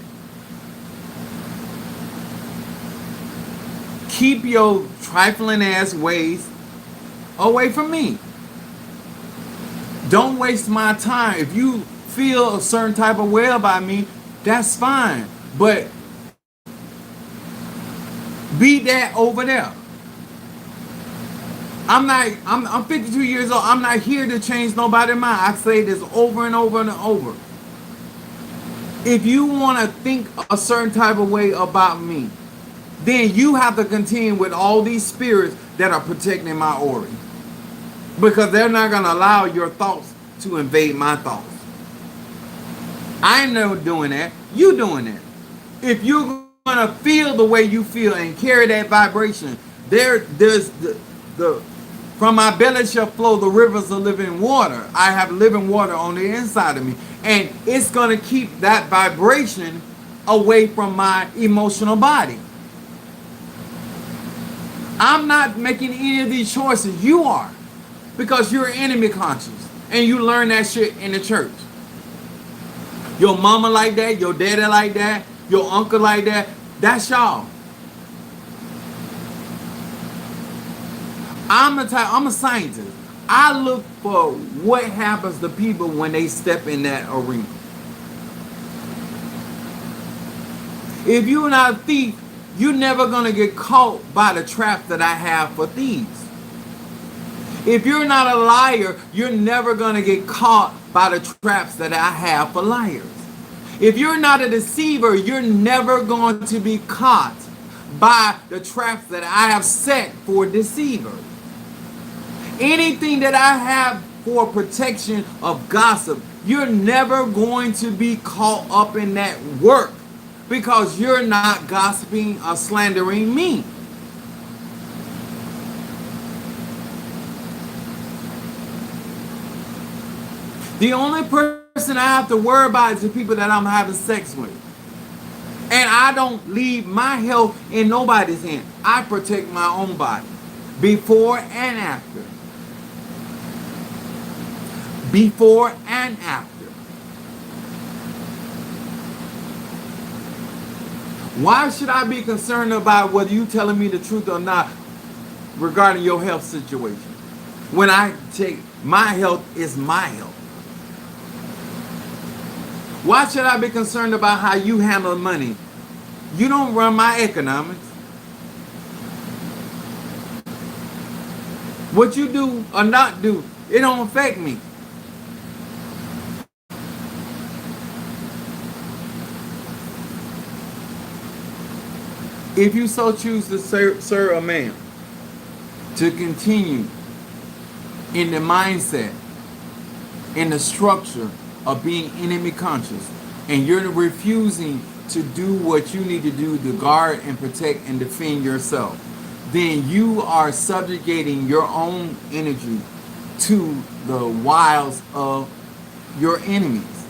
Keep your trifling ass ways away from me. Don't waste my time. If you feel a certain type of way about me, that's fine. But be that over there. I'm 52 years old. I'm not here to change nobody's mind. I say this over and over and over. If you want to think a certain type of way about me, then you have to contend with all these spirits that are protecting my aura. Because they're not going to allow your thoughts to invade my thoughts. I ain't never doing that. You doing that. If you're going to feel the way you feel and carry that vibration, there's the from my belly shall flow the rivers of living water. I have living water on the inside of me. And it's going to keep that vibration away from my emotional body. I'm not making any of these choices. You are. Because you're enemy conscious. And you learn that shit in the church. Your mama like that. Your daddy like that. Your uncle like that. That's y'all. I'm a scientist. I look for what happens to people when they step in that arena. If you're not a thief, you're never going to get caught by the trap that I have for thieves. If you're not a liar, you're never going to get caught by the traps that I have for liars. If you're not a deceiver, you're never going to be caught by the traps that I have set for deceivers. Anything that I have for protection of gossip, you're never going to be caught up in that work because you're not gossiping or slandering me. The only person I have to worry about is the people that I'm having sex with. And I don't leave my health in nobody's hand. I protect my own body before and after. Before and after. Why should I be concerned about whether you telling me the truth or not regarding your health situation? When I take my health is my health. Why should I be concerned about how you handle money? You don't run my economics. What you do or not do, it don't affect me. If you so choose to serve a man to continue in the mindset, in the structure of being enemy conscious, and you're refusing to do what you need to do to guard and protect and defend yourself, then you are subjugating your own energy to the wiles of your enemies.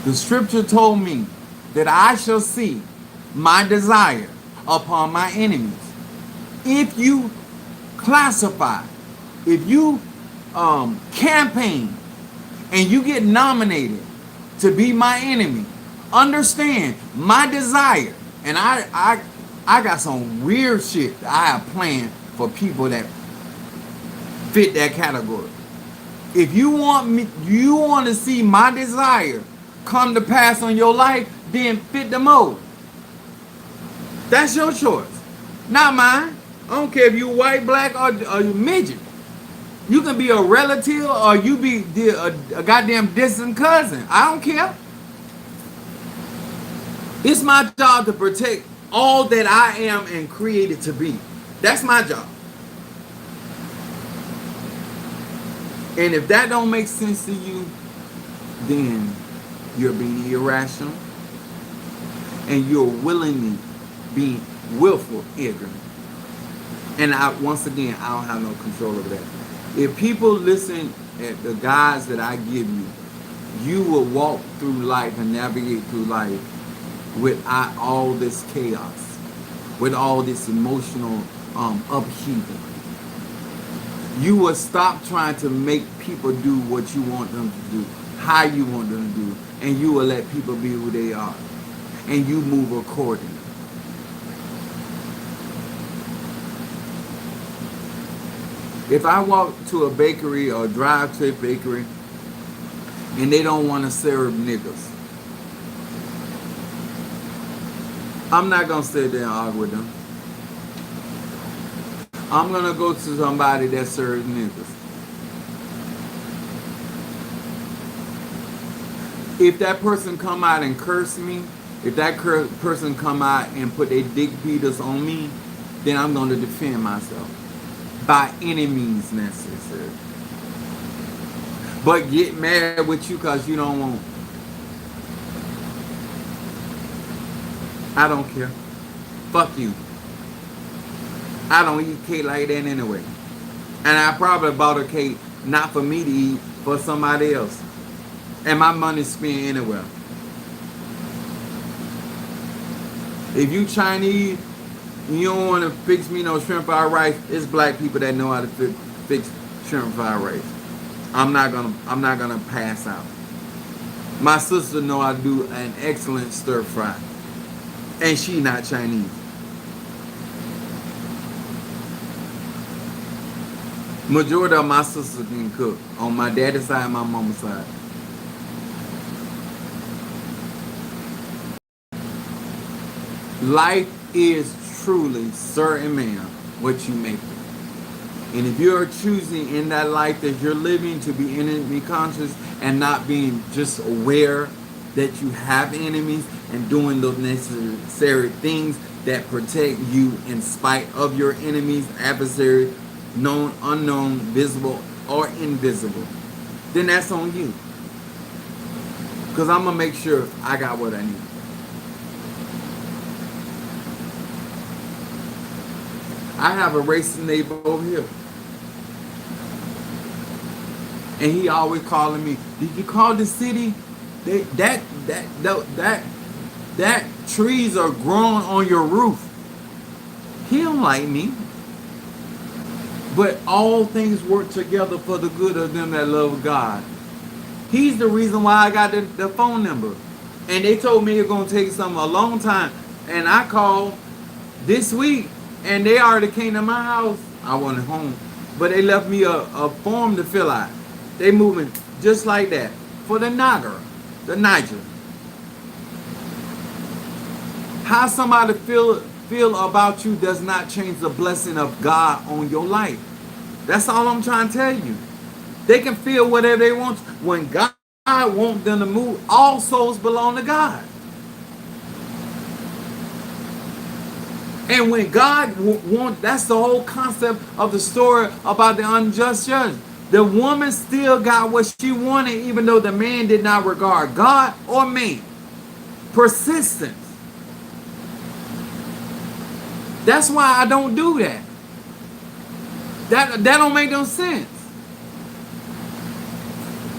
The scripture told me that I shall see my desire upon my enemies. If you classify, if you campaign and you get nominated to be my enemy, understand my desire. And I got some weird shit that I have planned for people that fit that category. If you want to see my desire come to pass on your life, then fit the mold. That's your choice, not mine. I don't care if you white, black, or you midget. You can be a relative or you be a goddamn distant cousin. I don't care. It's my job to protect all that I am and created to be. That's my job. And if that don't make sense to you, then you're being irrational and you're willingly being willful ignorant. And once again, I don't have no control over that. If people listen at the guides that I give you, you will walk through life and navigate through life without all this chaos, with all this emotional upheaval. You will stop trying to make people do what you want them to do, how you want them to do, and you will let people be who they are, and you move accordingly. If I walk to a bakery or drive to a bakery and they don't want to serve niggas, I'm not going to sit there and argue with them. I'm going to go to somebody that serves niggas. If that person come out and curse me, if that person come out and put their dick beaters on me, then I'm going to defend myself by any means necessary. But get mad with you because you don't want. I don't care. Fuck you. I don't eat cake like that anyway. And I probably bought a cake not for me to eat, for somebody else. And my money's spent anywhere. If you Chinese, you don't want to fix me no shrimp fried rice, it's black people that know how to fix shrimp fried rice. I'm not gonna pass out. My sister know how to do an excellent stir fry. And she not Chinese. Majority of my sisters can cook. On my daddy's side and my mama's side. Life is truly, sir and ma'am, what you make it. And if you're choosing in that life that you're living to be enemy conscious and not being just aware that you have enemies and doing those necessary things that protect you in spite of your enemies, adversaries, known, unknown, visible, or invisible, then that's on you. Because I'm going to make sure I got what I need. I have a racing neighbor over here. And he always calling me, did you call the city? That trees are growing on your roof. He don't like me. But all things work together for the good of them that love God. He's the reason why I got the phone number. And they told me it's going to take a long time. And I called this week, and they already came to my house. I wasn't home. But they left me a form to fill out. They moving just like that. For the Niger. How somebody feel about you does not change the blessing of God on your life. That's all I'm trying to tell you. They can feel whatever they want. When God wants them to move, all souls belong to God. And when God wants, that's the whole concept of the story about the unjust judge. The woman still got what she wanted, even though the man did not regard God or man. Persistence. That's why I don't do that. That don't make no sense.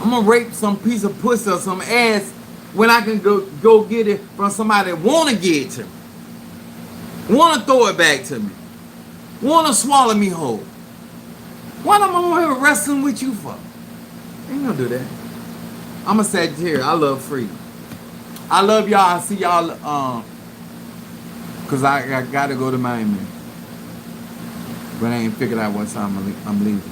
I'm gonna rape some piece of pussy or some ass when I can go get it from somebody that wanna get it to me. Wanna throw it back to me. Wanna swallow me whole. What am I on here wrestling with you for? Ain't gonna do that. I'm a Sagittarius. I love freedom. I love y'all. I see y'all cause I gotta go to Miami. But I ain't figured out what time I'm leaving.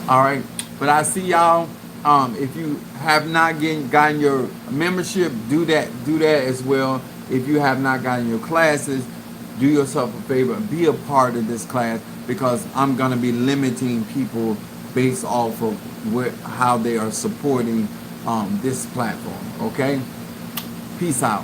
Alright. But I see y'all. If you have not gotten your membership, do that as well. If you have not gotten your classes, do yourself a favor and be a part of this class, because I'm going to be limiting people based off of how they are supporting this platform. Okay? Peace out.